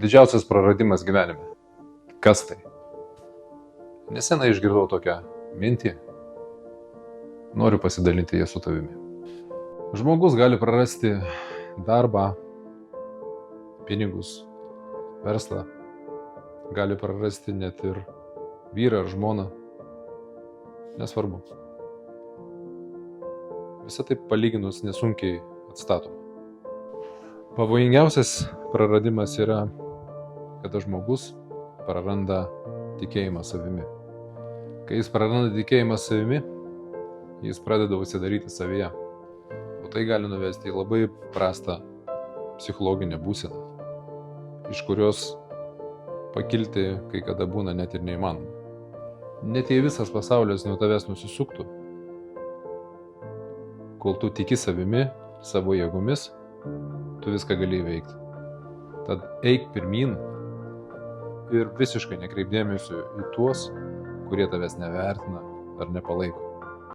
Didžiausias praradimas gyvenime. Kas tai? Nesenai išgirdau tokią mintį. Noriu pasidalinti ją su tavimi. Žmogus gali prarasti darbą, pinigus, verslą. Gali prarasti net ir vyrą ar žmoną. Nesvarbu. Visą tai palyginus nesunkiai atstatoma. Pavojingiausias praradimas yra, kada žmogus praranda tikėjimą savimi. Kai jis praranda tikėjimą savimi, jis pradeda užsidaryti savyje. O tai gali nuvesti į labai prastą psichologinę būseną, iš kurios pakilti kai kada būna net ir neįmanoma. Net jei visas pasaulis nuo tavęs nusisuktų, kol tu tiki savimi, savo jėgomis, tu viską gali įveikti. Tad eik pirmyn ir visiškai nekreip dėmesio į tuos, kurie tavęs nevertina ar nepalaiko.